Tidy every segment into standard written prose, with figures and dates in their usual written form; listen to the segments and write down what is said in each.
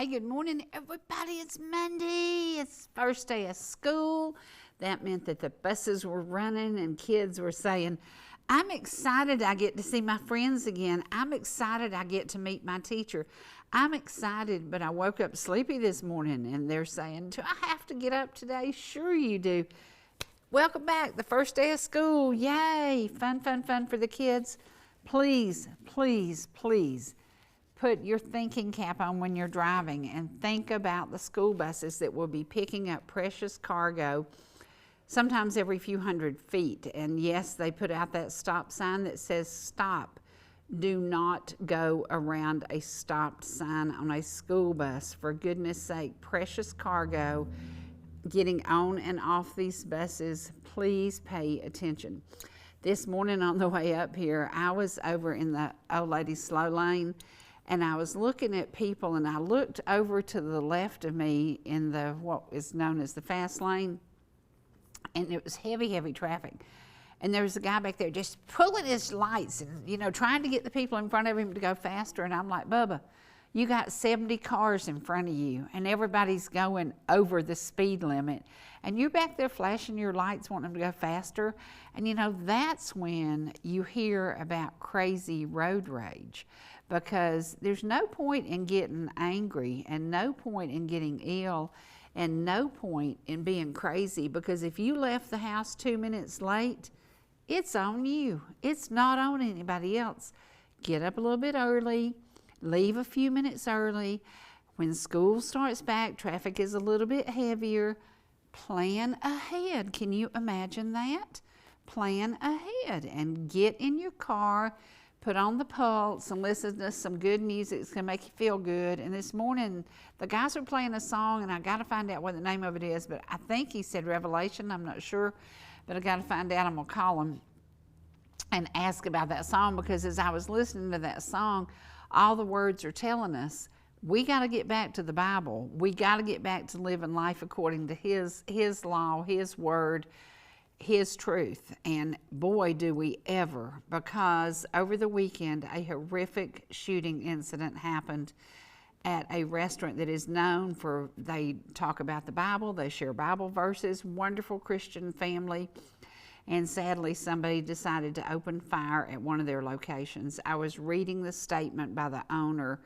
Hey, good morning, everybody. It's Monday. It's first day of school. That meant that the buses were running and kids were saying, I'm excited I get to see my friends again. I'm excited I get to meet my teacher. I'm excited, but I woke up sleepy this morning and they're saying, do I have to get up today? Sure you do. Welcome back, the first day of school. Yay, fun, fun, fun for the kids. Please, please, please put your thinking cap on when you're driving and think about the school buses that will be picking up precious cargo sometimes every few hundred feet. And yes, they put out that stop sign that says stop. Do not go around a stopped sign on a school bus. For goodness sake, precious cargo getting on and off these buses. Please pay attention. This morning on the way up here, I was over in the old lady slow lane and I was looking at people, and I looked over to the left of me in the what is known as the fast lane, and it was heavy, heavy traffic. And there was a guy back there just pulling his lights and, you know, trying to get the people in front of him to go faster. And I'm like, Bubba, you got 70 cars in front of you, and everybody's going over the speed limit. And you're back there flashing your lights, wanting them to go faster. And, you know, that's when you hear about crazy road rage. Because there's no point in getting angry and no point in getting ill and no point in being crazy, because if you left the house 2 minutes late, it's on you. It's not on anybody else. Get up a little bit early, leave a few minutes early. When school starts back, traffic is a little bit heavier. Plan ahead. Can you imagine that? Plan ahead and get in your car, put on the Pulse and listen to some good music. It's going to make you feel good. And this morning, the guys are playing a song, and I got to find out what the name of it is, but I think he said Revelation. I'm not sure, but I got to find out. I'm going to call him and ask about that song, because as I was listening to that song, all the words are telling us we got to get back to the Bible. We got to get back to living life according to His law, His word, His truth. And boy, do we ever, because over the weekend a horrific shooting incident happened at a restaurant that is known for, they talk about the Bible, they share Bible verses, wonderful Christian family, and sadly somebody decided to open fire at one of their locations. I was reading the statement by the owner,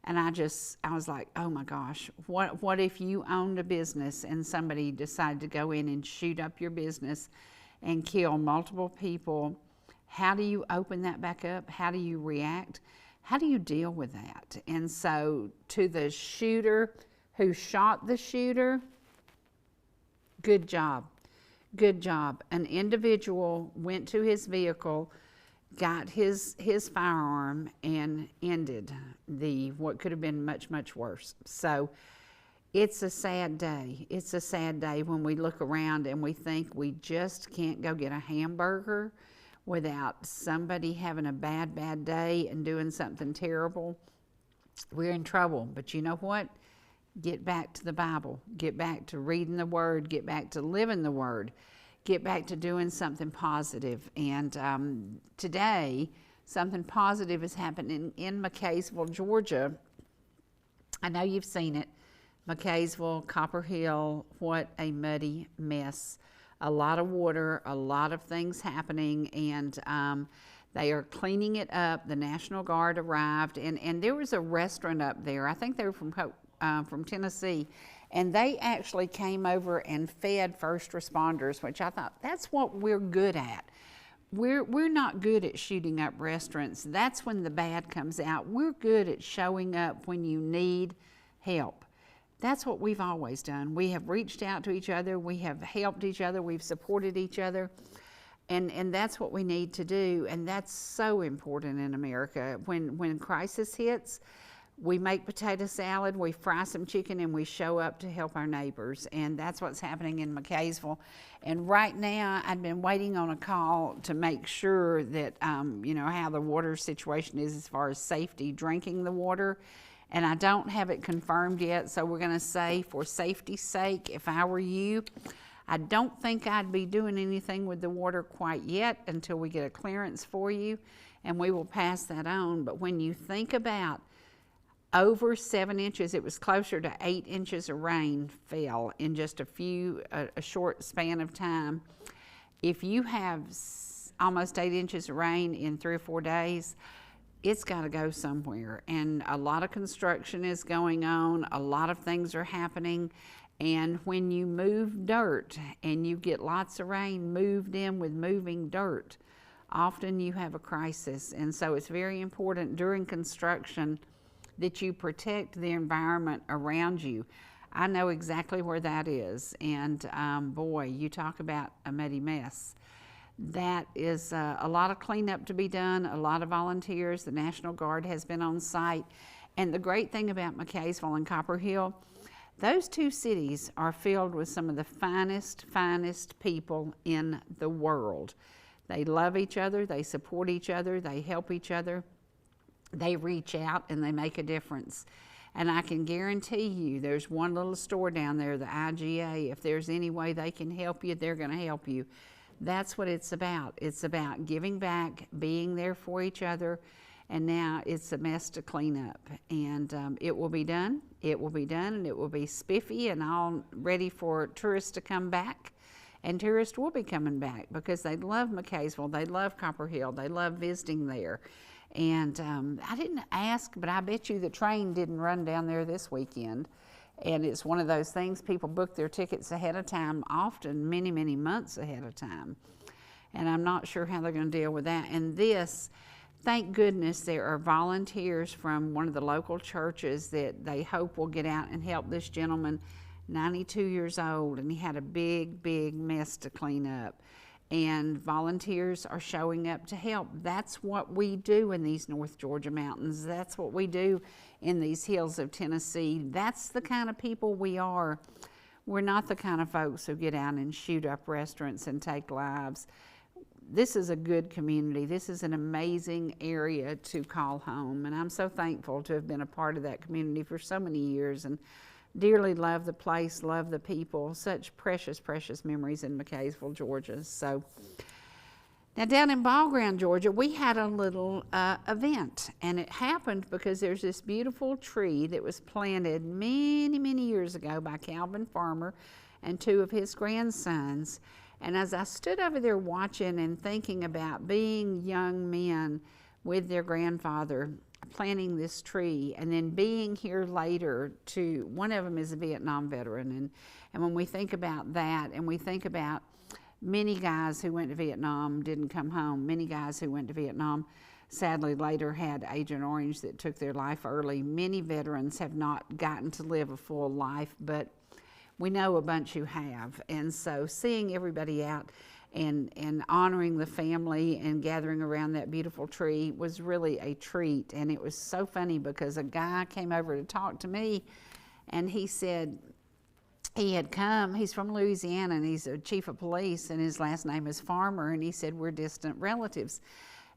and I was like, oh my gosh, what if you owned a business and somebody decided to go in and shoot up your business and kill multiple people? How do you open that back up? How do you react? How do you deal with that? And so to the shooter who shot the shooter, good job. Good job. An individual went to his vehicle, got his firearm, and ended what could have been much, much worse. So it's a sad day. It's a sad day when we look around and we think we just can't go get a hamburger without somebody having a bad, bad day and doing something terrible. We're in trouble. But you know what? Get back to the Bible. Get back to reading the Word. Get back to living the Word. Get back to doing something positive. And today, something positive is happening in McKaysville, Georgia. I know you've seen it. McKaysville, Copper Hill, what a muddy mess. A lot of water, a lot of things happening, and they are cleaning it up. The National Guard arrived, and there was a restaurant up there. I think they were from Tennessee, and they actually came over and fed first responders, which I thought, that's what we're good at. We're not good at shooting up restaurants. That's when the bad comes out. We're good at showing up when you need help. That's what we've always done. We have reached out to each other. We have helped each other. We've supported each other. And that's what we need to do. And that's so important in America. When crisis hits, we make potato salad, we fry some chicken, and we show up to help our neighbors. And that's what's happening in McKaysville. And right now, I've been waiting on a call to make sure that, you know, how the water situation is as far as safety, drinking the water. And I don't have it confirmed yet, so we're going to say, for safety's sake, if I were you, I don't think I'd be doing anything with the water quite yet until we get a clearance for you, and we will pass that on. But when you think about over 7 inches. It was closer to 8 inches of rain fell in just a short span of time. If you have almost 8 inches of rain in 3 or 4 days, it's got to go somewhere. And a lot of construction is going on. A lot of things are happening. And when you move dirt and you get lots of rain moved in with moving dirt, often you have a crisis. And so it's very important during construction that you protect the environment around you. I know exactly where that is. And boy, you talk about a muddy mess. That is a lot of cleanup to be done, a lot of volunteers. The National Guard has been on site. And the great thing about McCaysville and Copper Hill, those two cities are filled with some of the finest people in the world. They love each other, they support each other, they help each other, they reach out and they make a difference. And I can guarantee you there's one little store down there, the IGA, if there's any way they can help you, they're going to help you. That's what it's about. It's about giving back, being there for each other, and now it's a mess to clean up. And it will be done. It will be done, and it will be spiffy and all ready for tourists to come back. And tourists will be coming back because they love McCaysville, they love Copper Hill, they love visiting there. And I didn't ask, but I bet you the train didn't run down there this weekend. And it's one of those things, people book their tickets ahead of time, often many, many months ahead of time. And I'm not sure how they're going to deal with that. And this, thank goodness there are volunteers from one of the local churches that they hope will get out and help this gentleman, 92 years old, and he had a big mess to clean up. And volunteers are showing up to help. That's what we do in these North Georgia mountains. That's what we do in these hills of Tennessee. That's the kind of people we are. We're not the kind of folks who get out and shoot up restaurants and take lives. This is a good community. This is an amazing area to call home. And I'm so thankful to have been a part of that community for so many years and dearly love the place, love the people. Such precious memories in McCaysville, Georgia. So now down in Ball Ground, Georgia, we had a little event, and it happened because there's this beautiful tree that was planted many years ago by Calvin Farmer and 2 of his grandsons. And as I stood over there watching and thinking about being young men with their grandfather planting this tree, and then being here later to, one of them is a Vietnam veteran, and when we think about that, and we think about many guys who went to Vietnam didn't come home, many guys who went to Vietnam sadly later had Agent Orange that took their life early. Many veterans have not gotten to live a full life, but we know a bunch who have. And so seeing everybody out and honoring the family and gathering around that beautiful tree was really a treat. And it was so funny because a guy came over to talk to me, and he said he had come, he's from Louisiana, and he's a chief of police, and his last name is Farmer, and he said, we're distant relatives.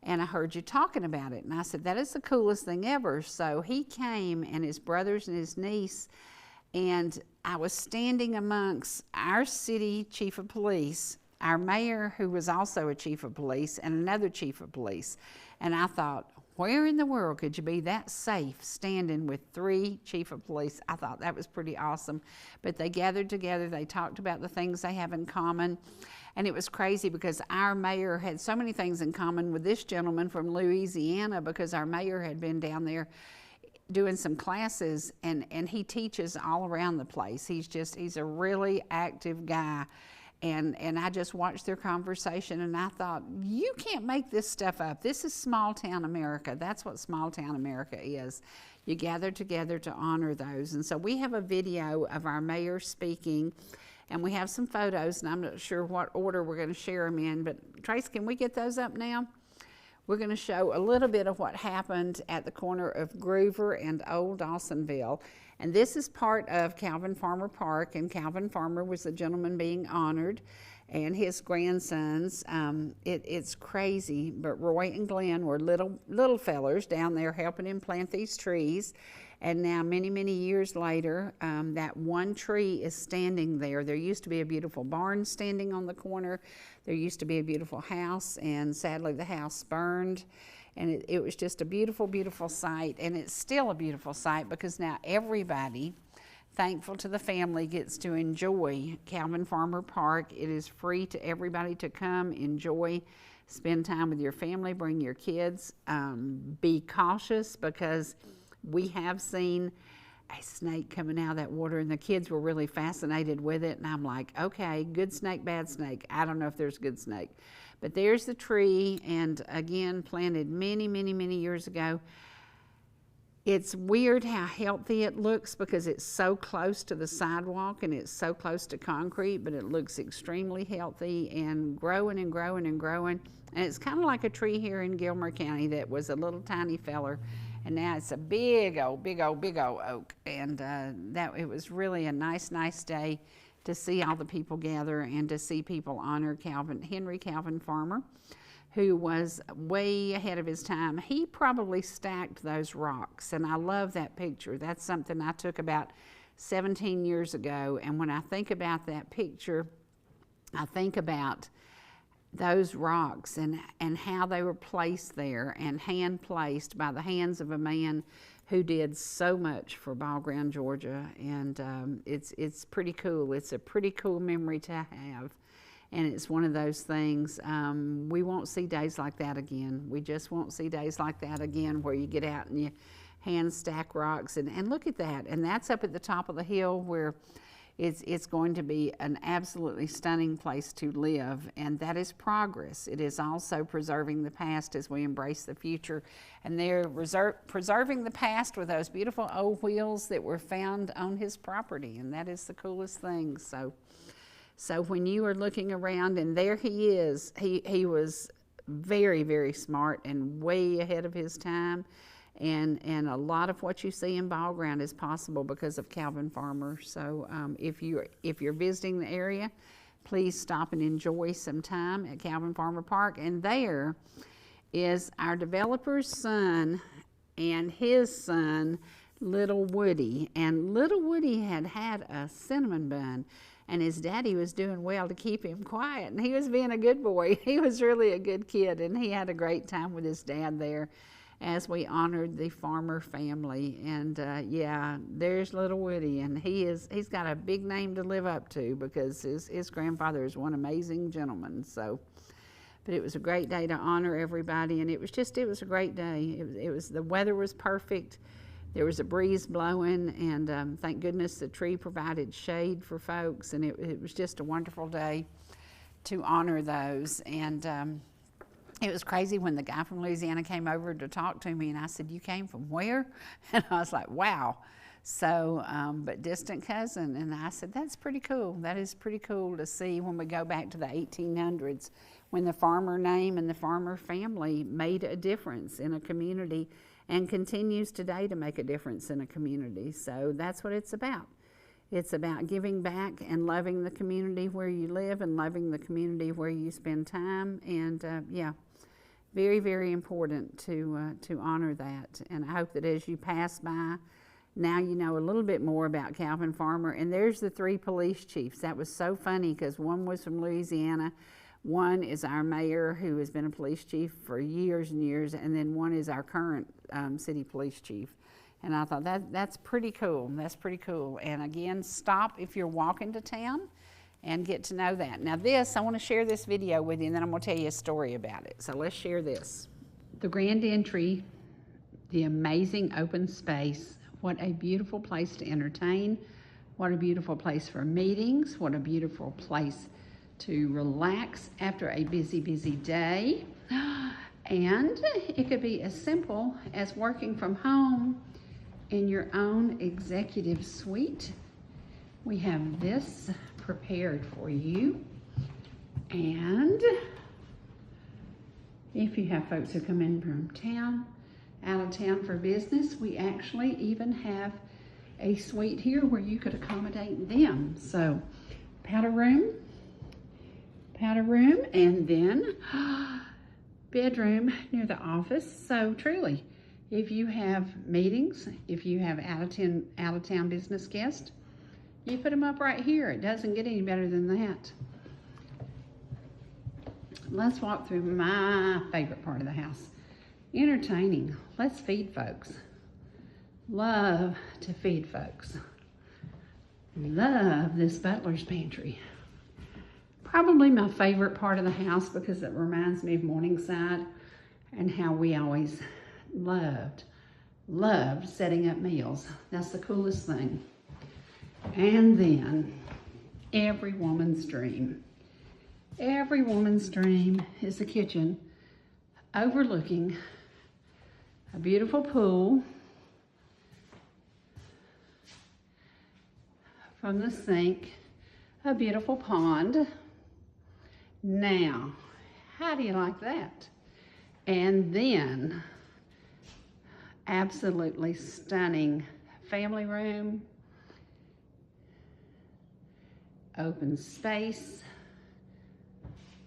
And I heard you talking about it. And I said, that is the coolest thing ever. So he came, and his brothers and his niece, and I was standing amongst our city chief of police, our mayor, who was also a chief of police, and another chief of police. And I thought, where in the world could you be that safe standing with 3 chief of police? I thought that was pretty awesome. But they gathered together, they talked about the things they have in common. And it was crazy because our mayor had so many things in common with this gentleman from Louisiana, because our mayor had been down there doing some classes, and he teaches all around the place. He's a really active guy. And I just watched their conversation, and I thought, you can't make this stuff up. This is small town America. That's what small town America is. You gather together to honor those. And so we have a video of our mayor speaking, and we have some photos, and I'm not sure what order we're going to share them in, but Trace, can we get those up now? We're going to show a little bit of what happened at the corner of Groover and Old Dawsonville. And this is part of Calvin Farmer Park, and Calvin Farmer was the gentleman being honored, and his grandsons. It's crazy, but Roy and Glenn were little fellers down there helping him plant these trees. And now many years later, that one tree is standing there. There used to be a beautiful barn standing on the corner. There used to be a beautiful house, and sadly the house burned. And it was just a beautiful, beautiful sight. And it's still a beautiful sight because now everybody, thankful to the family, gets to enjoy Calvin Farmer Park. It is free to everybody to come, enjoy, spend time with your family, bring your kids. Be cautious because we have seen a snake coming out of that water, and the kids were really fascinated with it. And I'm like, okay, good snake, bad snake. I don't know if there's a good snake. But there's the tree, and again, planted many, many, many years ago. It's weird how healthy it looks because it's so close to the sidewalk and it's so close to concrete, but it looks extremely healthy and growing and growing and growing. And it's kind of like a tree here in Gilmer County that was a little tiny feller, and now it's a big old, big old, big old oak. And it was really a nice, nice day to see all the people gather and to see people honor Henry Calvin Farmer, who was way ahead of his time. He probably stacked those rocks, and I love that picture. That's something I took about 17 years ago, and when I think about that picture, I think about those rocks and how they were placed there and hand placed by the hands of a man who did so much for Ball Ground, Georgia. And it's pretty cool. It's a pretty cool memory to have. And it's one of those things, we won't see days like that again. We just won't see days like that again where you get out and you hand stack rocks. And look at that. And that's up at the top of the hill where it's going to be an absolutely stunning place to live. And that is progress. It is also preserving the past as we embrace the future. And they're preserving the past with those beautiful old wheels that were found on his property. And that is the coolest thing. So when you are looking around, and there he is, he was very, very smart and way ahead of his time. And a lot of what you see in Ball Ground is possible because of Calvin Farmer. So if you're visiting the area, please stop and enjoy some time at Calvin Farmer Park. And there is our developer's son and his son, Little Woody. And Little Woody had a cinnamon bun, and his daddy was doing well to keep him quiet, and he was being a good boy. He was really a good kid, and he had a great time with his dad there as we honored the Farmer family. And yeah, there's Little Woody, and he's got a big name to live up to because his grandfather is one amazing gentleman. So, but it was a great day to honor everybody, and it was a great day. The weather was perfect. There was a breeze blowing, and thank goodness the tree provided shade for folks, and it was just a wonderful day to honor those. And it was crazy when the guy from Louisiana came over to talk to me, and I said, "You came from where?" And I was like, "Wow." So, but distant cousin, and I said, "That's pretty cool. That is pretty cool to see when we go back to the 1800s, when the Farmer name and the Farmer family made a difference in a community and continues today to make a difference in a community." So that's what it's about. It's about giving back and loving the community where you live and loving the community where you spend time. And yeah, very, very important to honor that. And I hope that as you pass by, now you know a little bit more about Calvin Farmer. And there's the 3 police chiefs. That was so funny because one was from Louisiana, one is our mayor who has been a police chief for years and years, and then one is our current city police chief. And I thought that's pretty cool. That's pretty cool. And again, stop if you're walking to town and get to know that. Now I want to share this video with you, and then I'm going to tell you a story about it. So let's share this. The grand entry, the amazing open space. What a beautiful place to entertain. What a beautiful place for meetings. What a beautiful place to relax after a busy, busy day. And it could be as simple as working from home in your own executive suite. We have this prepared for you. And if you have folks who come in from town, out of town for business, we actually even have a suite here where you could accommodate them. So powder room, and then bedroom near the office. So truly, if you have meetings, if you have out of town business guests, you put them up right here. It doesn't get any better than that. Let's walk through my favorite part of the house. Entertaining. Let's feed folks. Love to feed folks. Love this butler's pantry. Probably my favorite part of the house because it reminds me of Morningside and how we always loved setting up meals. That's the coolest thing. And then every woman's dream. Every woman's dream is a kitchen overlooking a beautiful pool from the sink, a beautiful pond. Now, how do you like that? And then, absolutely stunning family room, open space.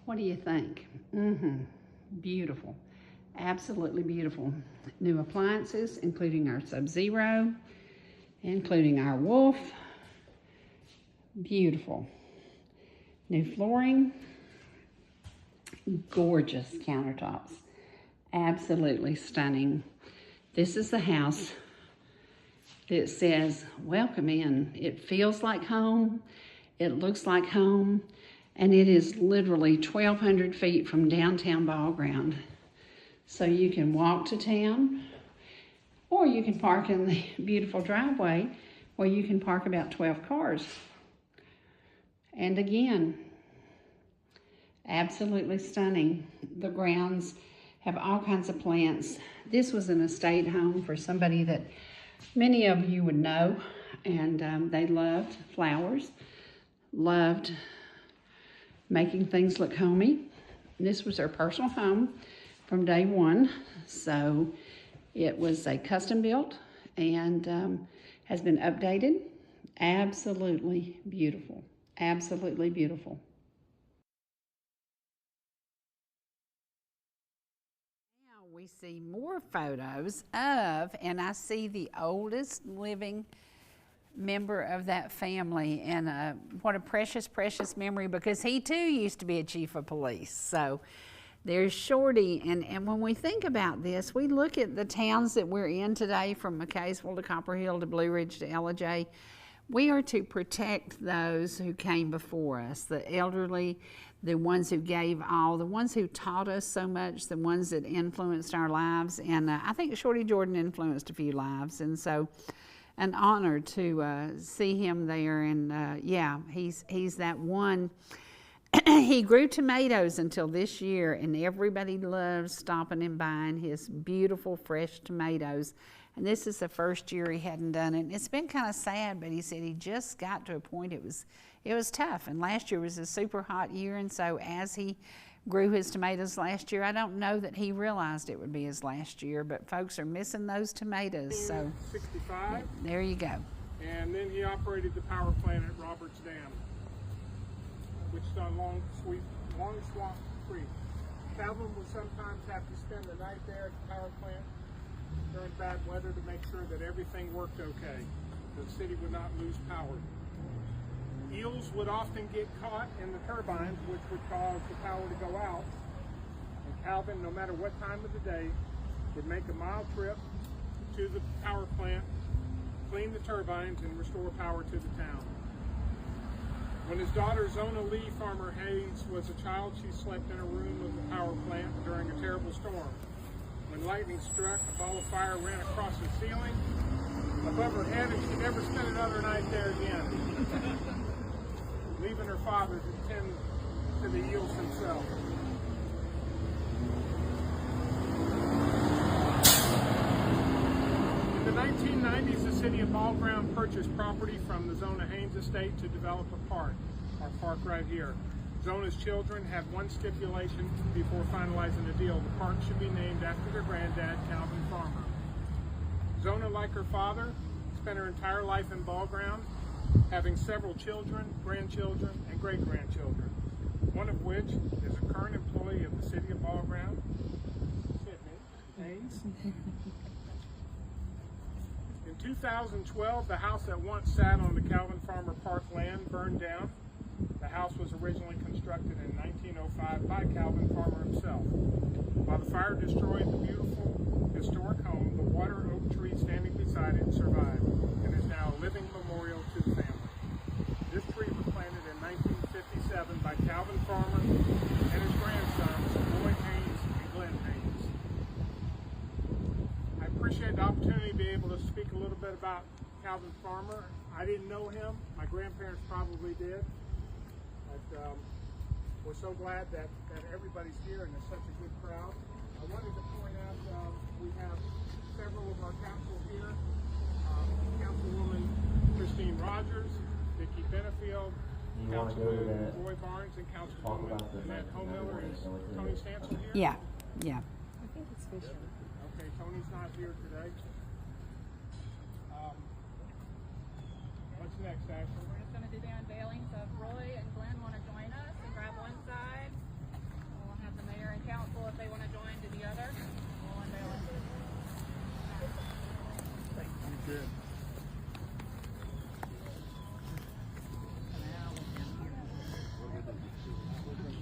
What do you think? Beautiful, absolutely beautiful. New appliances, including our Sub-Zero, including our Wolf. Beautiful. New flooring, gorgeous countertops, absolutely stunning. This is the house that says, welcome in. It feels like home, it looks like home, and it is literally 1,200 feet from downtown Ball Ground. So you can walk to town, or you can park in the beautiful driveway where you can park about 12 cars. And again, absolutely stunning. The grounds have all kinds of plants. This was an estate home for somebody that many of you would know, and they loved flowers, loved making things look homey. This was their personal home from day one, so it was a custom built and has been updated. Absolutely beautiful, absolutely beautiful. Now we see more photos of, and I see the oldest living member of that family, and what a precious, precious memory, because he too used to be a chief of police. So there's Shorty, and when we think about this, we look at the towns that we're in today, from McCaysville to Copper Hill to Blue Ridge to Ellijay. We are to protect those who came before us, the elderly, the ones who gave all, the ones who taught us so much, the ones that influenced our lives. And I think Shorty Jordan influenced a few lives, and so an honor to see him there. And yeah, he's that one. He grew tomatoes until this year, and everybody loves stopping and buying his beautiful fresh tomatoes. And this is the first year he hadn't done it. It's been kind of sad, but he said he just got to a point it was tough. And last year was a super hot year, and so as he grew his tomatoes last year, I don't know that he realized it would be his last year, but folks are missing those tomatoes. So 65. There you go. And then he operated the power plant at Roberts Dam, which is on Long Swamp Creek. Calvin would sometimes have to spend the night there at the power plant during bad weather to make sure that everything worked okay. The city would not lose power. Eels would often get caught in the turbines, which would cause the power to go out. And Calvin, no matter what time of the day, would make a mile trip to the power plant, clean the turbines, and restore power to the town. When his daughter Zona Lee Farmer Haynes was a child, she slept in a room of the power plant during a terrible storm. When lightning struck, a ball of fire ran across the ceiling above her head, and she never spent another night there again, leaving her father to tend to the eels himself. In the 1990s, the city of Ball Ground purchased property from the Zona Haynes estate to develop a park, our park right here. Zona's children had one stipulation before finalizing the deal: the park should be named after their granddad, Calvin Farmer. Zona, like her father, spent her entire life in Ball Ground, having several children, grandchildren, and great-grandchildren, one of which is a current employee of the city of Ball Ground, Sydney Haynes. In 2012, the house that once sat on the Calvin Farmer Park land burned down. The house was originally constructed in 1905 by Calvin Farmer himself. While the fire destroyed the beautiful historic home, the water oak tree standing beside it survived and is now a living memorial to the family. This tree was planted in 1957 by Calvin Farmer and his grandsons, Roy Haynes and Glenn Haynes. I appreciate the opportunity to be able to speak a little bit about Calvin Farmer. I didn't know him. My grandparents probably did. But we're so glad that everybody's here and there's such a good crowd. I wanted to point out we have several of our council here. Councilwoman Christine Rogers, Vicki Benefield, Councilman Roy Barnes, and Councilwoman Annette Homemiller. Is Tony Stansel here? Yeah, yeah. I think it's Fisher. Okay, Tony's not here today. What's next, Ashley? We're just going to do the unveilings of Roy and Glenn want to join us and grab one side. We'll have the mayor and council if they want to join to the other. We'll unveil it. Thank you. Good.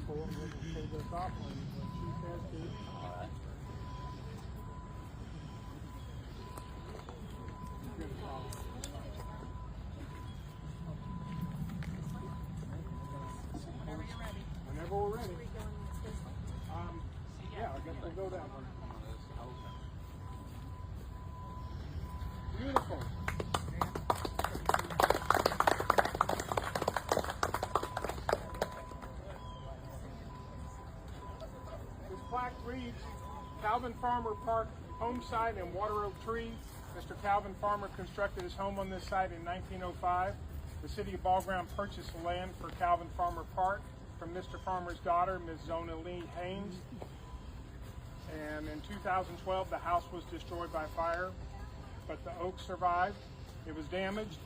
Pull this off when she says to. All right. Good call. Whenever you're ready. Whenever we're ready. Are we going this way? Yeah, I guess we'll go that one. Beautiful. This plaque reads, Calvin Farmer Park home site and water oak tree. Mr. Calvin Farmer constructed his home on this site in 1905. The city of Ball Ground purchased the land for Calvin Farmer Park from Mr. Farmer's daughter, Ms. Zona Lee Haynes. And in 2012, the house was destroyed by fire, but the oak survived. It was damaged,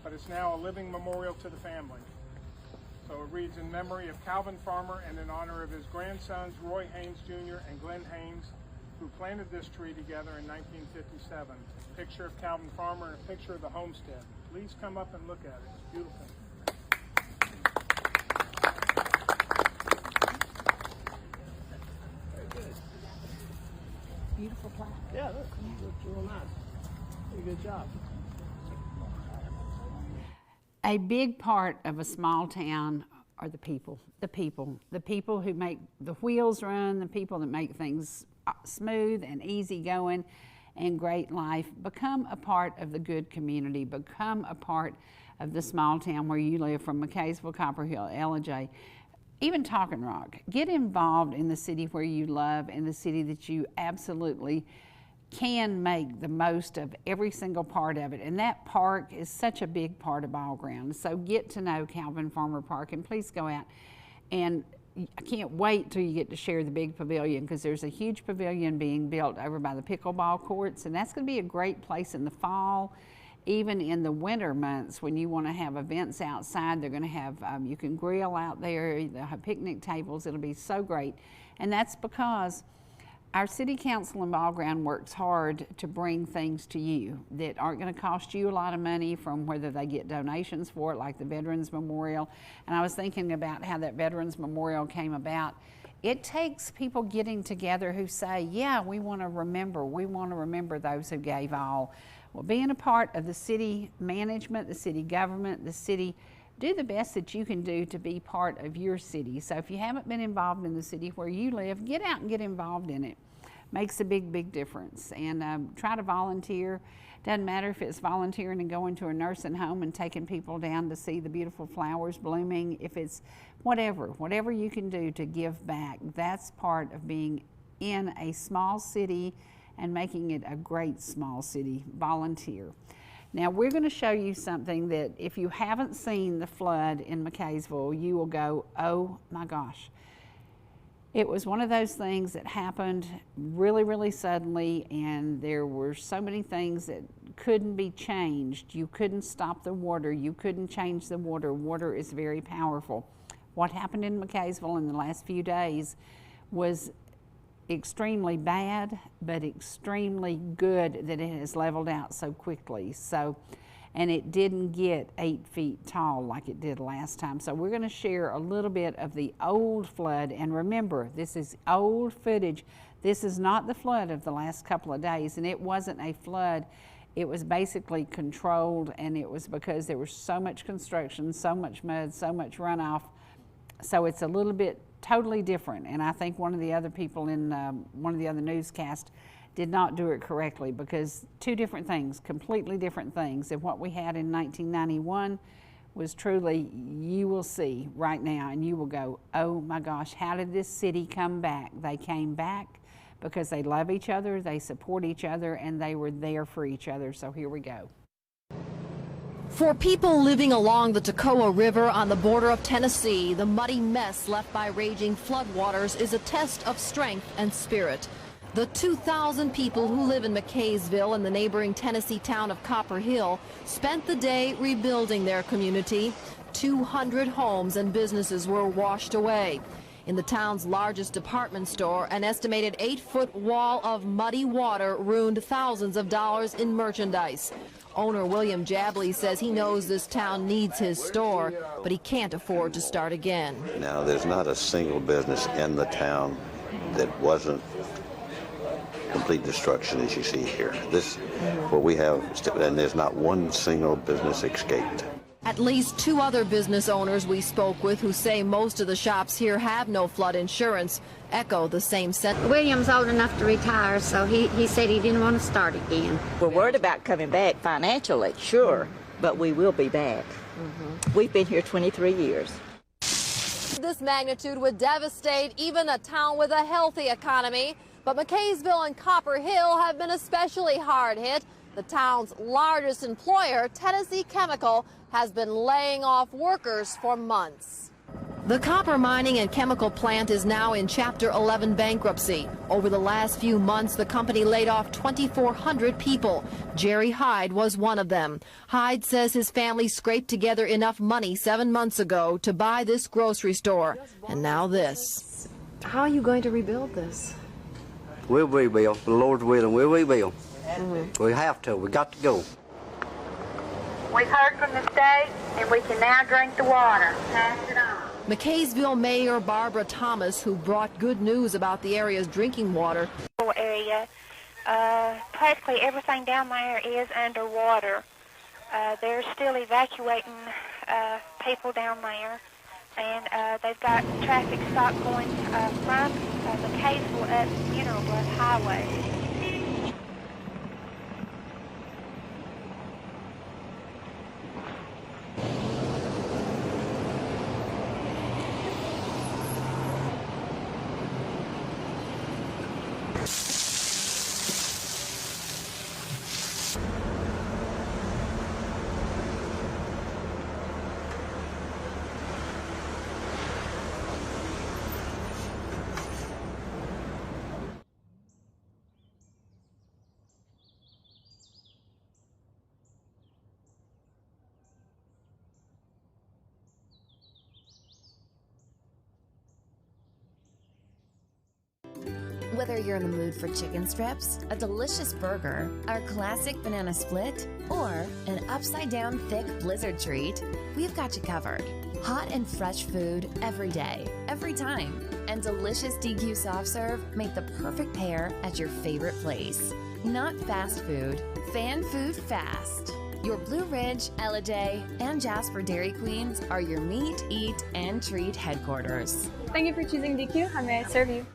but it's now a living memorial to the family. So it reads, in memory of Calvin Farmer and in honor of his grandsons, Roy Haynes Jr. and Glenn Haynes, who planted this tree together in 1957. A picture of Calvin Farmer and a picture of the homestead. Please come up and look at it. It's beautiful. Very good. Beautiful plaque. Yeah, look, looks real nice. Pretty good job. A big part of a small town are the people who make the wheels run, the people that make things smooth and easy going and great life. Become a part of the good community, become a part of the small town where you live, from McKaysville, Copper Hill, Ellijay, even Talking Rock. Get involved in the city where you love, in the city that you absolutely can make the most of every single part of it. And that park is such a big part of Ball Ground. So get to know Calvin Farmer Park, and please go out. And I can't wait till you get to share the big pavilion, because there's a huge pavilion being built over by the pickleball courts, and that's going to be a great place in the fall. Even in the winter months, when you want to have events outside, they're going to have, you can grill out there, they'll have picnic tables. It'll be so great. And that's because our city council in Ball Ground works hard to bring things to you that aren't going to cost you a lot of money, from whether they get donations for it, like the Veterans Memorial. And I was thinking about how that Veterans Memorial came about. It takes people getting together who say, yeah, we want to remember those who gave all. Well, being a part of the city management, the city government, the city, do the best that you can do to be part of your city. So if you haven't been involved in the city where you live, get out and get involved in it. Makes a big, big difference. And try to volunteer. Doesn't matter if it's volunteering and going to a nursing home and taking people down to see the beautiful flowers blooming. If it's whatever you can do to give back, that's part of being in a small city and making it a great small city. Volunteer. Now we're going to show you something that if you haven't seen the flood in McKaysville, you will go, oh my gosh. It was one of those things that happened really, really suddenly, and there were so many things that couldn't be changed. You couldn't stop the water. You couldn't change the water. Water is very powerful. What happened in McKaysville in the last few days was extremely bad, but extremely good that it has leveled out so quickly. So, and it didn't get 8 feet tall like it did last time. So we're going to share a little bit of the old flood. And remember, this is old footage This is not the flood of the last couple of days, and it wasn't a flood. It was basically controlled, and it was because there was so much construction, so much mud, so much runoff. So it's a little bit totally different, and I think one of the other people in one of the other newscasts did not do it correctly, because two different things, completely different things. And what we had in 1991 was truly, you will see right now and you will go, oh my gosh, how did this city come back? They came back because they love each other, they support each other, and they were there for each other. So here we go. For people living along the Toccoa River on the border of Tennessee, the muddy mess left by raging floodwaters is a test of strength and spirit. The 2,000 people who live in McKaysville and the neighboring Tennessee town of Copper Hill spent the day rebuilding their community. 200 homes and businesses were washed away. In the town's largest department store, an estimated 8-foot wall of muddy water ruined thousands of dollars in merchandise. Owner William Jabley says he knows this town needs his store, but he can't afford to start again. Now, there's not a single business in the town that wasn't complete destruction as you see here. This, what we have, and there's not one single business escaped. At least 2 other business owners we spoke with who say most of the shops here have no flood insurance echo the same sentiment. William's old enough to retire, so he said he didn't want to start again. We're worried about coming back financially, sure, but we will be back. We've been here 23 years. This magnitude would devastate even a town with a healthy economy, but McKaysville and Copper Hill have been especially hard hit. The town's largest employer, Tennessee Chemical, has been laying off workers for months. The copper mining and chemical plant is now in Chapter 11 bankruptcy. Over the last few months, the company laid off 2,400 people. Jerry Hyde was one of them. Hyde says his family scraped together enough money 7 months ago to buy this grocery store. And now this. How are you going to rebuild this? We'll rebuild. The Lord's willing, we'll rebuild. We have to. We got to go. We've heard from the state, and we can now drink the water. Pass it on. McKaysville Mayor Barbara Thomas, who brought good news about the area's drinking water. Area, practically everything down there is underwater. They're still evacuating people down there, and they've got traffic stop going from McKaysville up Mineral Bluff Highway. Whether you're in the mood for chicken strips, a delicious burger, our classic banana split, or an upside-down thick blizzard treat, we've got you covered. Hot and fresh food every day, every time, and delicious DQ soft serve make the perfect pair at your favorite place. Not fast food, fan food fast. Your Blue Ridge, Ellijay, and Jasper Dairy Queens are your meet, eat, and treat headquarters. Thank you for choosing DQ. How may I serve you?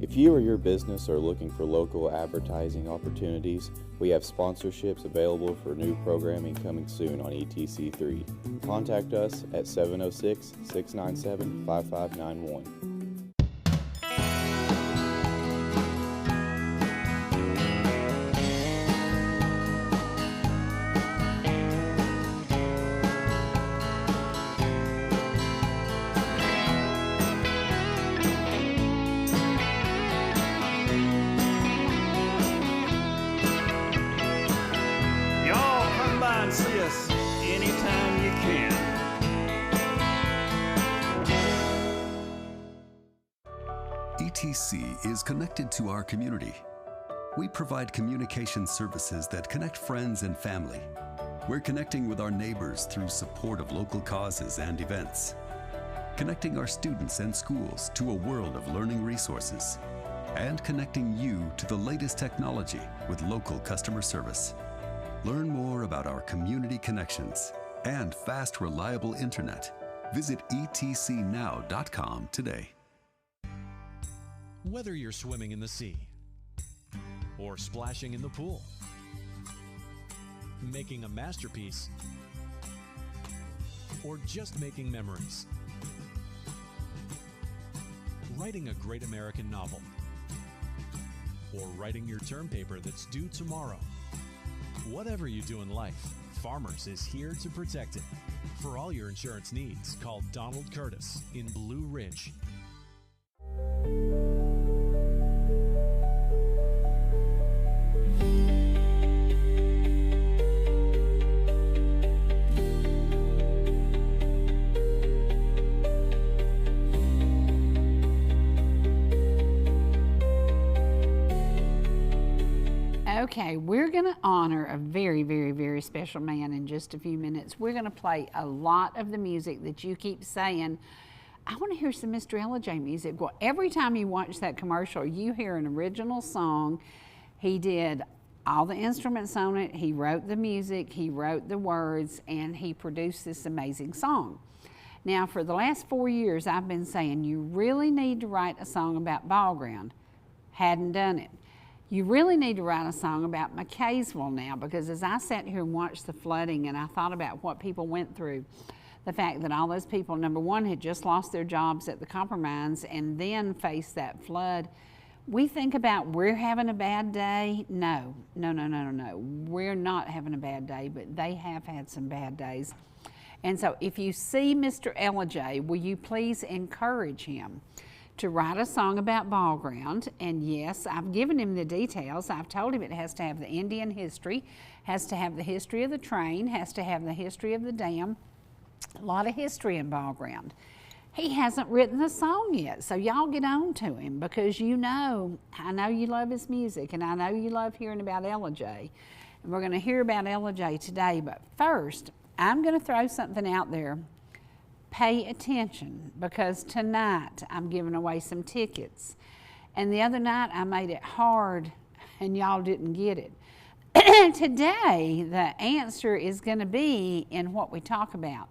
If you or your business are looking for local advertising opportunities, we have sponsorships available for new programming coming soon on ETC3. Contact us at 706-697-5591. See us anytime you can. ETC is connected to our community. We provide communication services that connect friends and family. We're connecting with our neighbors through support of local causes and events, connecting our students and schools to a world of learning resources, and connecting you to the latest technology with local customer service. Learn more about our community connections and fast, reliable internet. Visit etcnow.com today. Whether you're swimming in the sea or splashing in the pool, making a masterpiece, or just making memories, writing a great American novel, or writing your term paper that's due tomorrow. Whatever you do in life, Farmers is here to protect it. For all your insurance needs, call Donald Curtis in Blue Ridge. Okay, we're going to honor a very, very, very special man in just a few minutes. We're going to play a lot of the music that you keep saying, I want to hear some Mr. Ellijay music. Well, every time you watch that commercial, you hear an original song. He did all the instruments on it. He wrote the music, he wrote the words, and he produced this amazing song. Now, for the last 4 years, I've been saying, you really need to write a song about ball ground. Hadn't done it. You really need to write a song about McKaysville now, because as I sat here and watched the flooding and I thought about what people went through, the fact that all those people, number one, had just lost their jobs at the copper mines and then faced that flood. We think about we're having a bad day. No. We're not having a bad day, but they have had some bad days. And so if you see Mr. Ellijay, will you please encourage him to write a song about ball ground? And yes, I've given him the details. I've told him it has to have the Indian history, has to have the history of the train, has to have the history of the dam, a lot of history in ball ground. He hasn't written the song yet, so y'all get on to him, because you know, I know you love his music, and I know you love hearing about Ellijay. And we're going to hear about Ellijay today, but first, I'm going to throw something out there. Pay attention, because tonight I'm giving away some tickets. And the other night I made it hard and y'all didn't get it. Today the answer is going to be in what we talk about.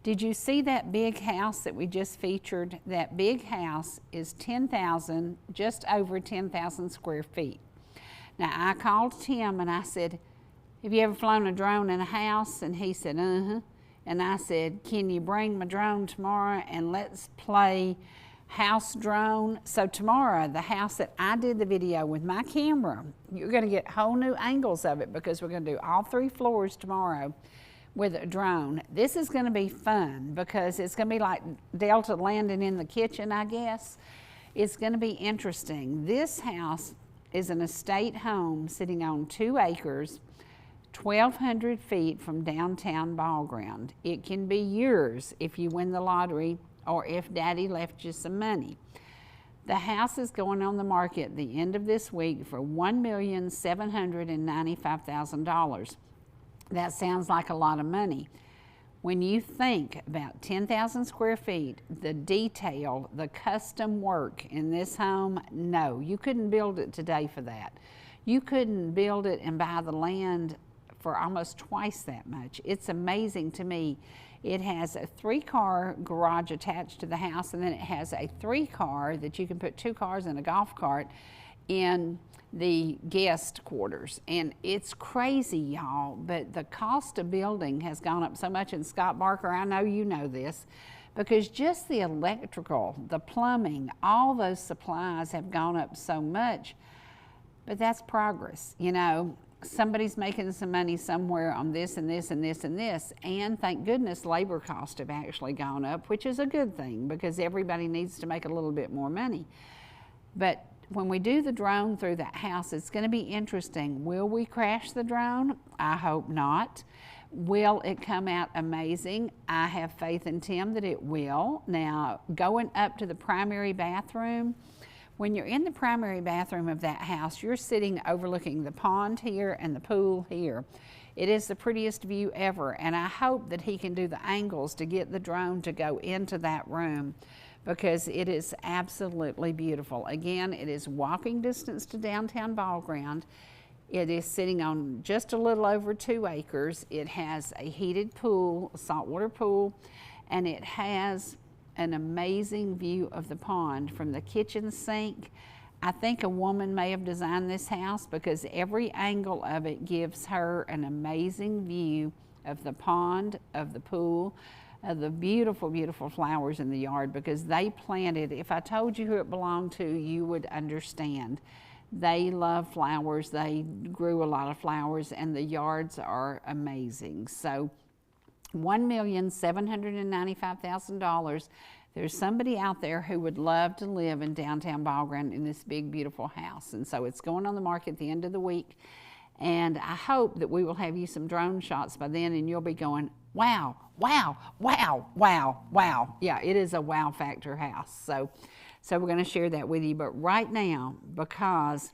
Did you see that big house that we just featured? That big house is 10,000, just over 10,000 square feet. Now I called Tim and I said, have you ever flown a drone in a house? And he said, uh-huh. And I said, can you bring my drone tomorrow and let's play house drone? So tomorrow, the house that I did the video with my camera, you're gonna get whole new angles of it, because we're gonna do all 3 floors tomorrow with a drone. This is gonna be fun, because it's gonna be like Delta landing in the kitchen, I guess. It's gonna be interesting. This house is an estate home sitting on 2 acres, 1,200 feet from downtown ball ground. It can be yours if you win the lottery or if Daddy left you some money. The house is going on the market at the end of this week for $1,795,000. That sounds like a lot of money. When you think about 10,000 square feet, the detail, the custom work in this home, no, you couldn't build it today for that. You couldn't build it and buy the land for almost twice that much. It's amazing to me. It has a 3-car garage attached to the house, and then it has a 3-car that you can put 2 cars and a golf cart in the guest quarters. And it's crazy, y'all, but the cost of building has gone up so much. And Scott Barker, I know you know this, because just the electrical, the plumbing, all those supplies have gone up so much. But that's progress, you know. Somebody's making some money somewhere on this and this and this and this, and thank goodness labor costs have actually gone up, which is a good thing, because everybody needs to make a little bit more money. But when we do the drone through that house, it's going to be interesting. Will we crash the drone? I hope not. Will it come out amazing? I have faith in Tim that it will. Now, going up to the primary bathroom, When you're in the primary bathroom of that house, you're sitting overlooking the pond here and the pool here. It is the prettiest view ever, and I hope that he can do the angles to get the drone to go into that room, because it is absolutely beautiful. Again, it is walking distance to downtown Ball Ground. It is sitting on just a little over 2 acres. It has a heated pool, a saltwater pool, and it has an amazing view of the pond from the kitchen sink. I think a woman may have designed this house, because every angle of it gives her an amazing view of the pond, of the pool, of the beautiful, beautiful flowers in the yard, because they planted, if I told you who it belonged to, you would understand. They love flowers. They grew a lot of flowers, and the yards are amazing. So $1,795,000. There's somebody out there who would love to live in downtown Ball Ground in this big, beautiful house. And so it's going on the market at the end of the week. And I hope that we will have you some drone shots by then, and you'll be going, wow, wow, wow, wow, wow. Yeah, it is a wow factor house. So we're going to share that with you. But right now, because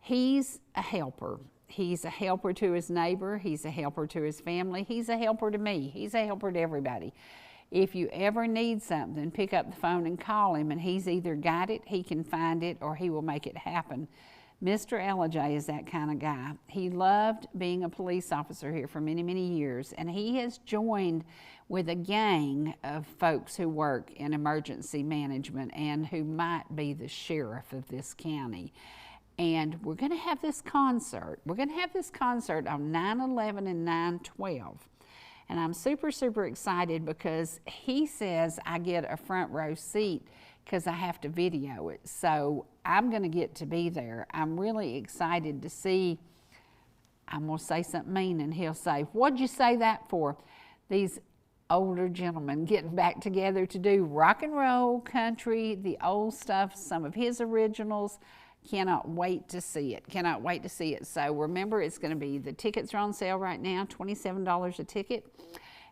he's a helper, he's a helper to his neighbor, he's a helper to his family, he's a helper to me, he's a helper to everybody. If you ever need something, pick up the phone and call him, and he's either got it, he can find it, or he will make it happen. Mr. Ellijay is that kind of guy. He loved being a police officer here for many, many years, and he has joined with a gang of folks who work in emergency management and who might be the sheriff of this county. And we're going to have this concert. We're going to have this concert on 9/11 and 9/12. And I'm super, super excited, because he says I get a front row seat because I have to video it. So I'm going to get to be there. I'm really excited to see. I'm going to say something mean, and he'll say, "What'd you say that for?" These older gentlemen getting back together to do rock and roll, country, the old stuff, some of his originals. Cannot wait to see it. Cannot wait to see it. So remember, it's going to be, the tickets are on sale right now, $27 a ticket.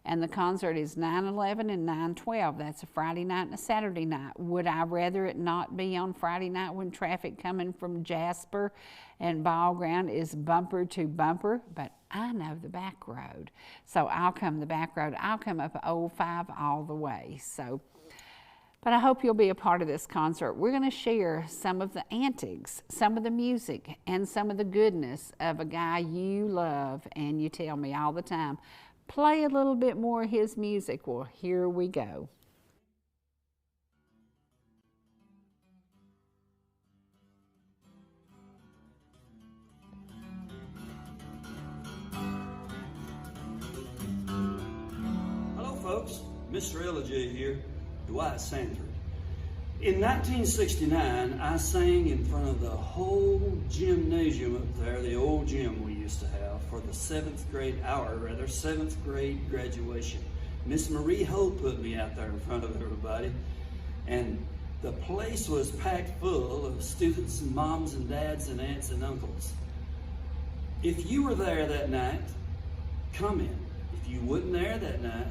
And the concert is 9/11 and 9/12. That's a Friday night and a Saturday night. Would I rather it not be on Friday night when traffic coming from Jasper and Ball Ground is bumper to bumper? But I know the back road. So I'll come the back road. I'll come up Old 5 all the way. But I hope you'll be a part of this concert. We're going to share some of the antics, some of the music, and some of the goodness of a guy you love, and you tell me all the time, play a little bit more of his music. Well, here we go. Hello, folks. Mr. Ellijay here. Dwight Sanford. In 1969, I sang in front of the whole gymnasium up there, the old gym we used to have, for the 7th grade graduation. Miss Marie Ho put me out there in front of everybody, and the place was packed full of students and moms and dads and aunts and uncles. If you were there that night, comment. If you wasn't there that night,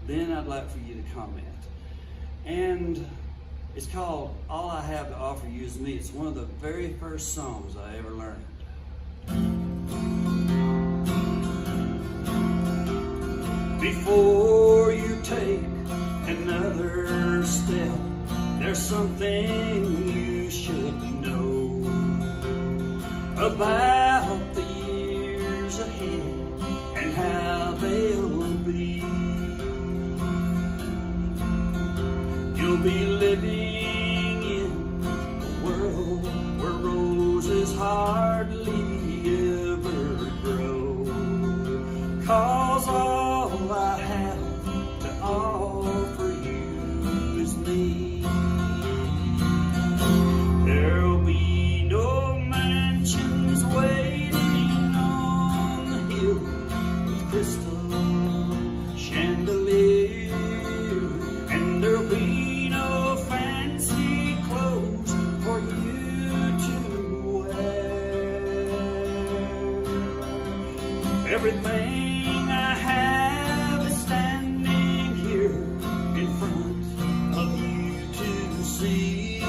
then I'd like for you to comment. And it's called All I Have to Offer You Is Me. It's one of the very first songs I ever learned. Before you take another step, there's something you should know about the years ahead and how they'll be. You'll be living in a world where roses hardly ever grow. 'Cause all I have to offer you is me. There'll be no mansions waiting on the hill with crystal chandelier, and there'll be for you to wear. Everything I have is standing here in front of you to see.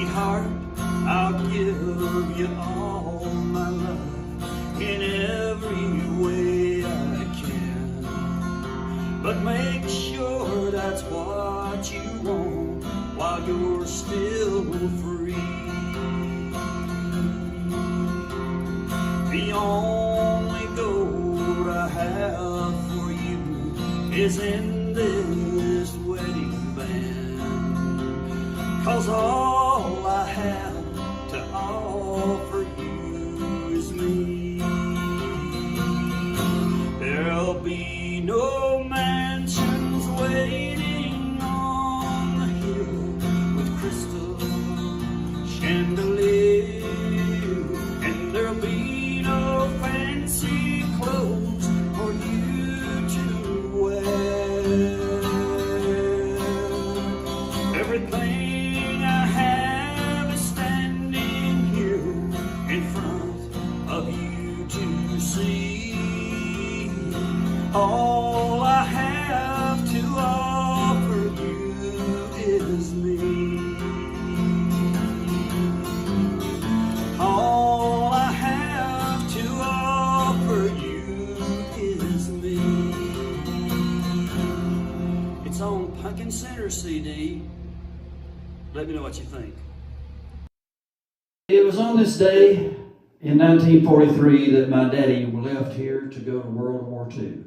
Sweetheart, I'll give you all my love in every way I can. But make sure that's what you want while you're still free. The only gold I have for you is in this wedding band. 'Cause all I have to offer you is me. There'll be no mansions waiting on the hill with crystal chandeliers, and there'll be no fancy clothes for you to wear. Everything I have is standing here in front of you to see. All I have to offer you is me. All I have to offer you is me. It's on Pumpkin Center CD. Let me know what you think. It was on this day in 1943 that my daddy left here to go to World War II.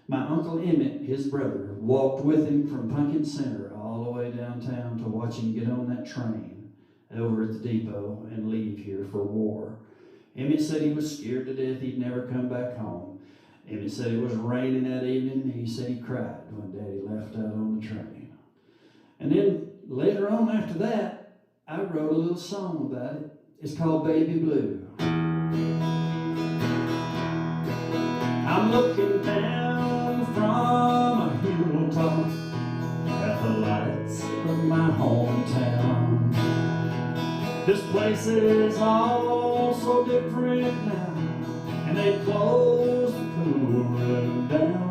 My Uncle Emmett, his brother, walked with him from Pumpkin Center all the way downtown to watch him get on that train over at the depot and leave here for war. Emmett said he was scared to death he'd never come back home. Emmett said it was raining that evening, and he said he cried when Daddy left out on the train. And then later on after that, I wrote a little song about it. It's called Baby Blue. I'm looking down from a hilltop at the lights of my hometown. This place is all so different now, and they closed the pool room down.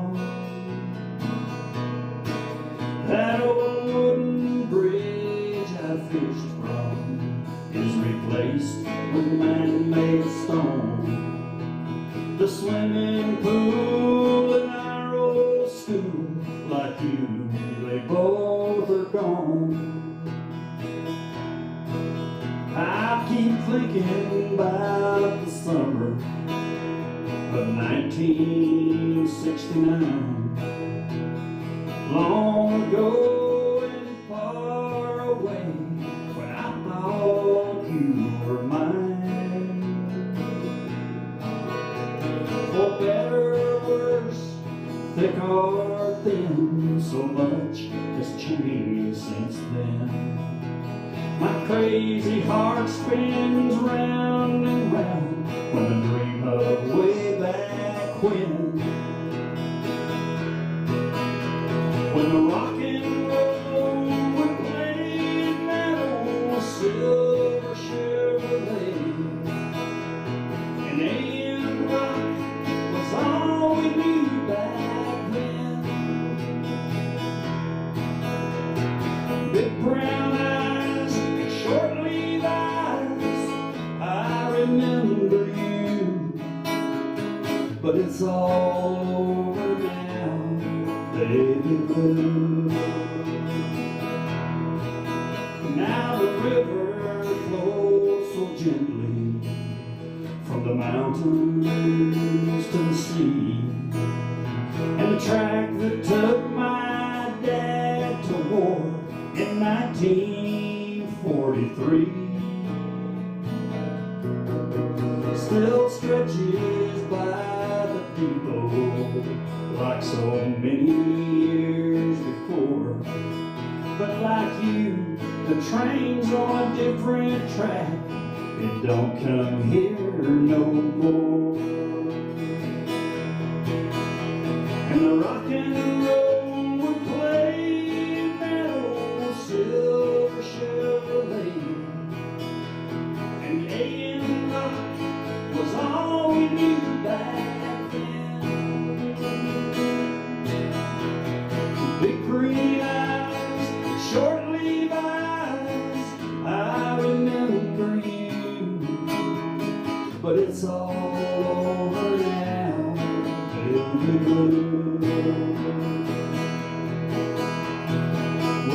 That old wooden bridge I fished from is replaced with man-made stone. The swimming pool and our old school, like you, they both are gone. I keep thinking about the summer of 1969. Long ago and far away, when I thought you were mine. For better or worse, thick or thin, so much has changed since then. My crazy heart spins round and round when I dream of way back when the rock and roll would play in that old silver Chevrolet, and A.M. rock was all we knew back then. Big brown eyes, short Levi's, I remember you, but it's all over now, baby blue. Now the river flows so gently from the mountains to the sea, and the track that took my dad to war in 1943 still stretches by the depot like so many years before. But like you, the train's on a different track. It don't come here no more. And the rock and roll would play in that old silver Chevrolet, and A.M. rock was all we knew back then. Big green eyes, short Levi's, I remember It's all over now, baby blue.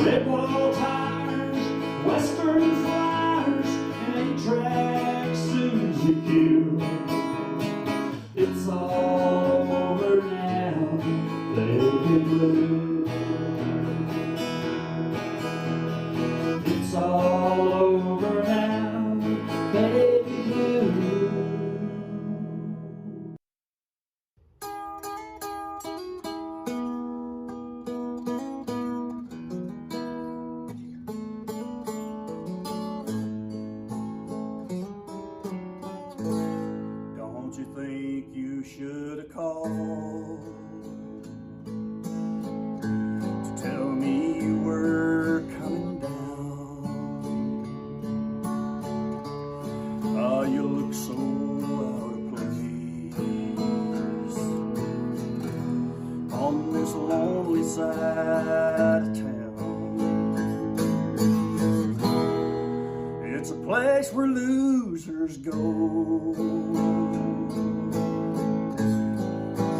Red wall tires, western flyers, and 8-track Suzuki. It's all over now, baby blue. It's all over now, baby blue. Don't you think you should have called to tell me you were coming down? Ah, you look so out of place on this lonely side of town. It's a place where losers go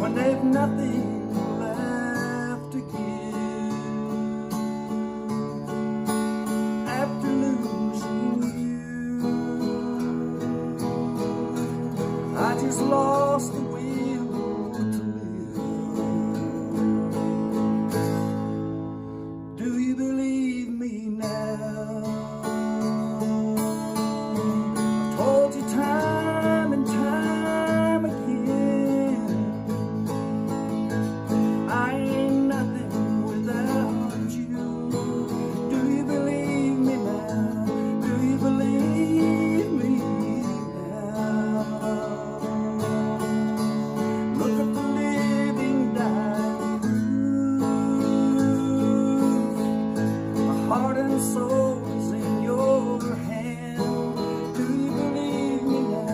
when they've nothing left to give after losing you. I just lost the will to live. Do you believe me now? I've told you time and time again, I ain't nothing without you. Do you believe me now? Do you believe me now? Look at the living dying proof. My heart and soul is in your hand. Do you believe me now?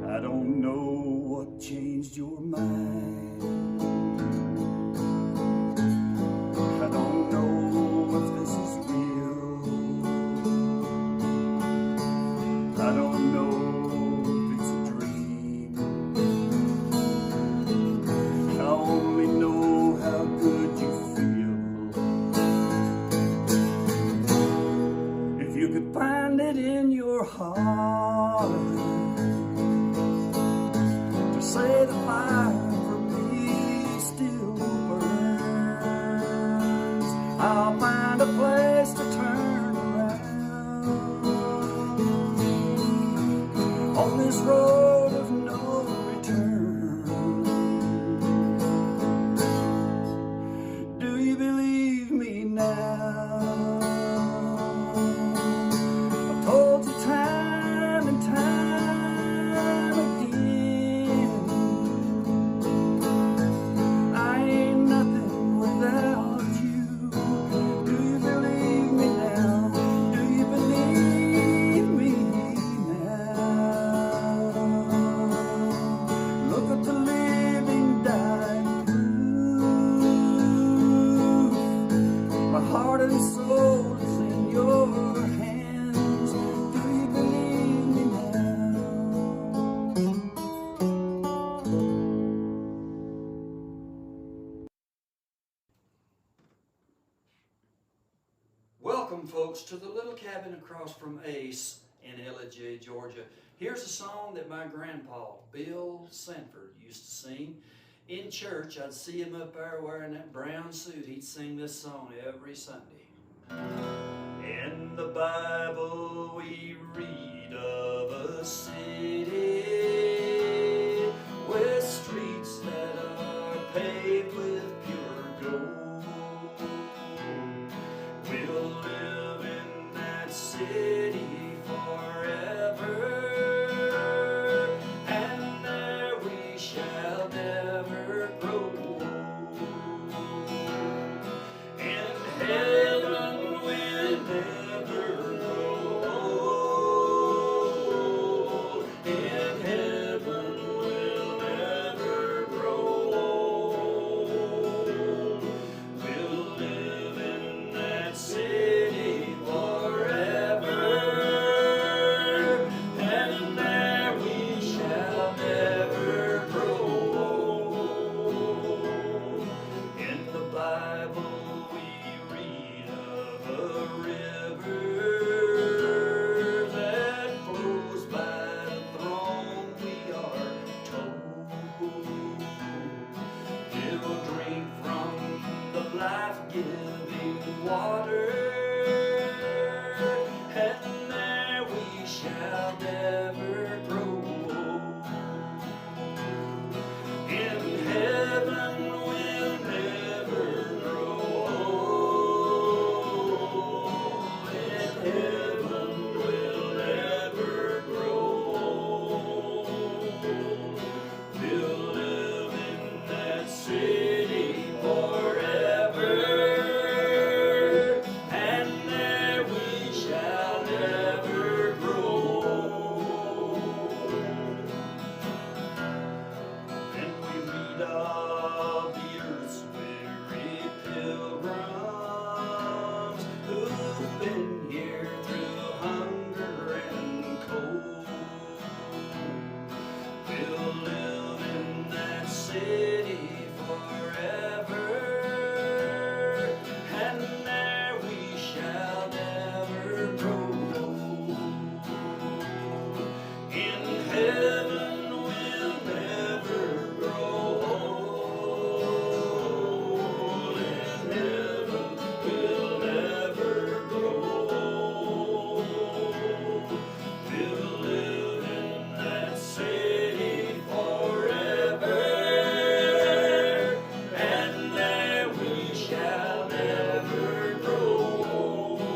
I don't know what changed your mind. I don't know if this is real. I don't know if it's a dream. I only know how good you feel. If you could find it in your heart to say the fire for me still burns, I'll find a place to turn around on this road of no return. Do you believe me now? I've told you time and time again, I ain't nothing without you. Do you believe me now? Do you believe me now? Look at the living dying proof. My heart and soul is in your hands. Do you believe me now? Welcome, folks, to the little cabin across from Ace in Ellijay, Georgia. Here's a song that my grandpa, Bill Sanford, used to sing. In church, I'd see him up there wearing that brown suit. He'd sing this song every Sunday. In the Bible we read of a city with streets that are paved with pure gold. We'll live in that city forever, and there we shall never grow old. In heaven we'll never grow old. In heaven giving water, and there we shall never grow old. In heaven we'll never grow old. In heaven we'll never grow old. We'll live in that city forever, and there we shall never grow old. Then we meet all the earth's weary pilgrims who've been here through hunger and cold. We'll live in that city forever, and there we shall never grow old. In heaven we'll never grow old. In heaven we'll never grow old. We'll live in that city forever, and there we shall never grow old.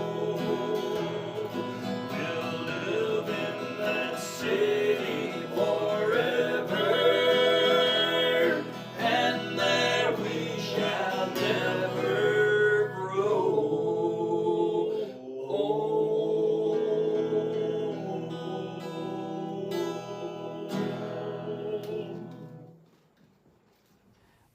We'll live in that city forever, and there we shall never grow old.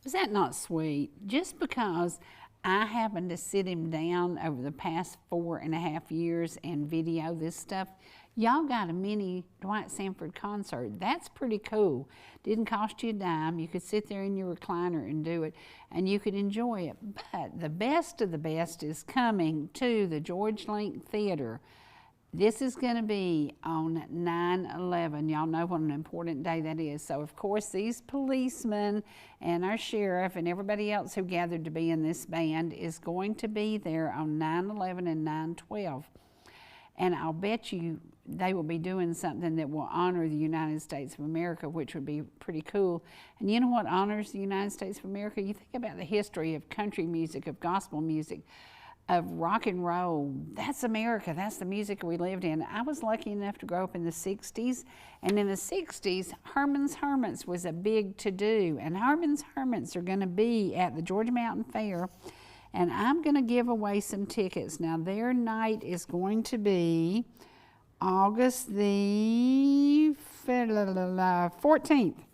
Was that not sweet? Just because I happened to sit him down over the past 4.5 years and video this stuff, y'all got a mini Dwight Sanford concert. That's pretty cool. Didn't cost you a dime. You could sit there in your recliner and do it, and you could enjoy it. But the best of the best is coming to the George Link Theater. This is going to be on 9/11. Y'all know what an important day that is. So, of course, these policemen and our sheriff and everybody else who gathered to be in this band is going to be there on 9/11 and 9/12. And I'll bet you they will be doing something that will honor the United States of America, which would be pretty cool. And you know what honors the United States of America? You think about the history of country music, of gospel music, of rock and roll. That's America. That's the music we lived in. I was lucky enough to grow up in the 60s. And in the 60s, Herman's Hermits was a big to-do. And Herman's Hermits are going to be at the Georgia Mountain Fair. And I'm going to give away some tickets. Now, their night is going to be August the 14th.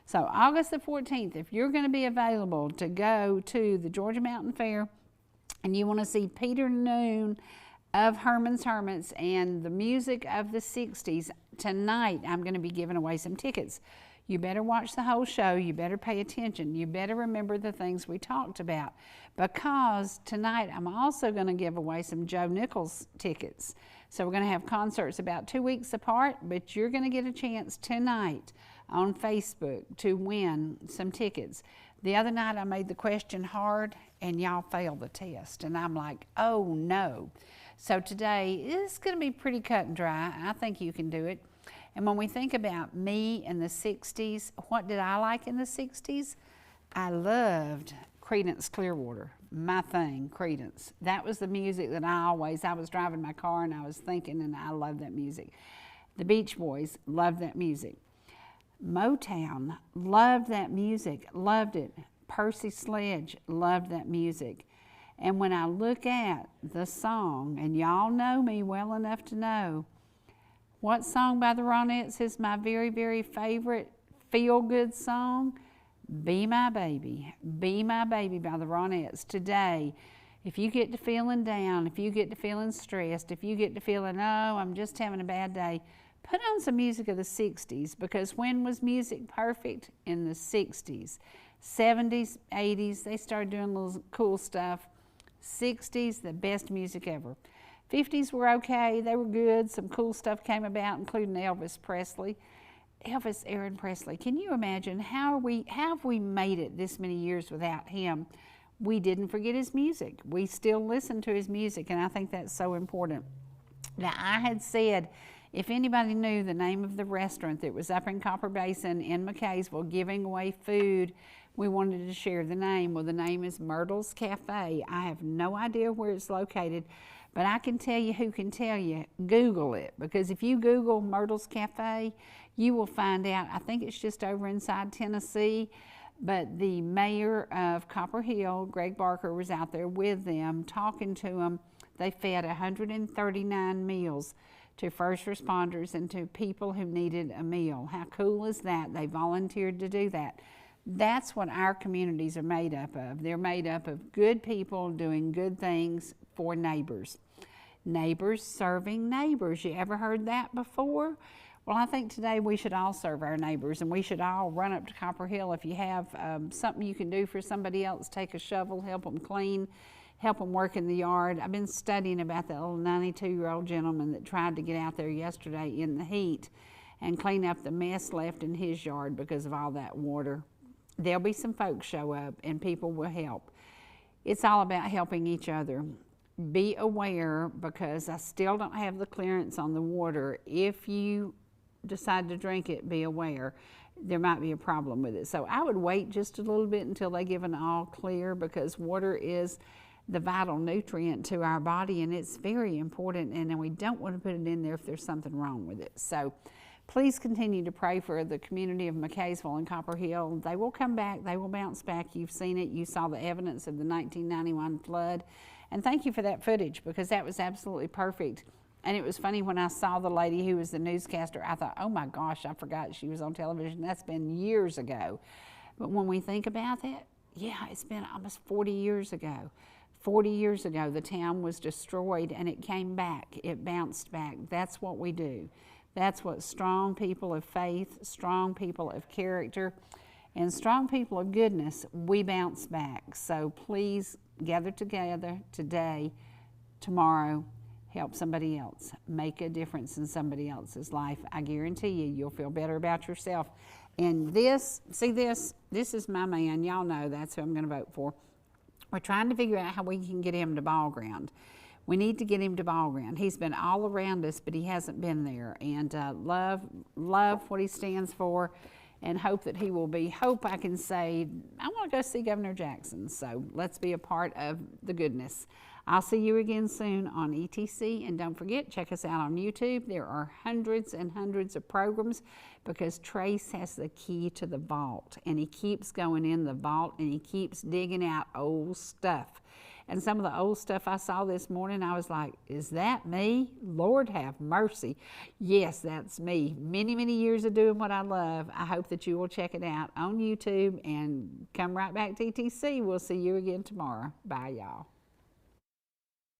So August the 14th, if you're going to be available to go to the Georgia Mountain Fair, and you want to see Peter Noon of Herman's Hermits and the music of the 60s, tonight I'm going to be giving away some tickets. You better watch the whole show. You better pay attention. You better remember the things we talked about, because tonight I'm also going to give away some Joe Nichols tickets. So we're going to have concerts about 2 weeks apart, but you're going to get a chance tonight on Facebook to win some tickets. The other night I made the question hard and y'all failed the test. And I'm like, oh no. So today it's going to be pretty cut and dry. I think you can do it. And when we think about me in the 60s, what did I like in the 60s? I loved Creedence Clearwater, my thing, Creedence. That was the music that I was driving my car and I was thinking, and I loved that music. The Beach Boys loved that music. Motown loved that music, loved it. Percy Sledge loved that music. And when I look at the song, and y'all know me well enough to know, what song by the Ronettes is my very, very favorite feel-good song? Be My Baby. Be My Baby by the Ronettes. Today, if you get to feeling down, if you get to feeling stressed, if you get to feeling, oh, I'm just having a bad day, put on some music of the 60s, because when was music perfect? In the 60s. 70s, 80s, they started doing little cool stuff. 60s, the best music ever. 50s were okay, they were good. Some cool stuff came about, including Elvis Presley. Elvis Aaron Presley. Can you imagine how have we made it this many years without him? we didn't forget his music. We still listen to his music, and I think that's so important. Now, I had said, if anybody knew the name of the restaurant that was up in Copper Basin in McKaysville giving away food, we wanted to share the name. Well, the name is Myrtle's Cafe. I have no idea where it's located, but I can tell you who can tell you. Google it, because if you Google Myrtle's Cafe, you will find out. I think it's just over inside Tennessee, but the mayor of Copper Hill, Greg Bercher, was out there with them, talking to them. They fed 139 meals to first responders and to people who needed a meal. How cool is that? They volunteered to do that. That's what our communities are made up of. They're made up of good people doing good things for neighbors. Neighbors serving neighbors. You ever heard that before? Well, I think today we should all serve our neighbors, and we should all run up to Copper Hill. If you have something you can do for somebody else, take a shovel, help them clean, help them work in the yard. I've been studying about that little 92-year-old gentleman that tried to get out there yesterday in the heat and clean up the mess left in his yard because of all that water. There'll be some folks show up and people will help. It's all about helping each other. Be aware, because I still don't have the clearance on the water. If you decide to drink it, be aware. There might be a problem with it. So I would wait just a little bit until they give an all clear, because water is the vital nutrient to our body, and it's very important, and we don't want to put it in there if there's something wrong with it. So please continue to pray for the community of McKaysville and Copper Hill. They will come back. They will bounce back. You've seen it. You saw the evidence of the 1991 flood. And thank you for that footage, because that was absolutely perfect. And it was funny when I saw the lady who was the newscaster, I thought, oh my gosh, I forgot she was on television. That's been years ago. But when we think about that, yeah, it's been almost 40 years ago. 40 years ago, the town was destroyed and it came back. It bounced back. That's what we do. That's what strong people of faith, strong people of character, and strong people of goodness, we bounce back. So please gather together today, tomorrow, help somebody else, make a difference in somebody else's life. I guarantee you, you'll feel better about yourself. And this, see this is my man. Y'all know that's who I'm going to vote for. We're trying to figure out how we can get him to ball ground. We need to get him to ball ground. He's been all around us, but he hasn't been there. And love what he stands for, and hope that he will be. Hope I can say, I want to go see Governor Jackson. So let's be a part of the goodness. I'll see you again soon on ETC, and don't forget, check us out on YouTube. There are hundreds and hundreds of programs, because Trace has the key to the vault, and he keeps going in the vault and he keeps digging out old stuff. And some of the old stuff I saw this morning, I was like, is that me? Lord have mercy. Yes, that's me. Many, many years of doing what I love. I hope that you will check it out on YouTube and come right back to ETC. We'll see you again tomorrow. Bye, y'all.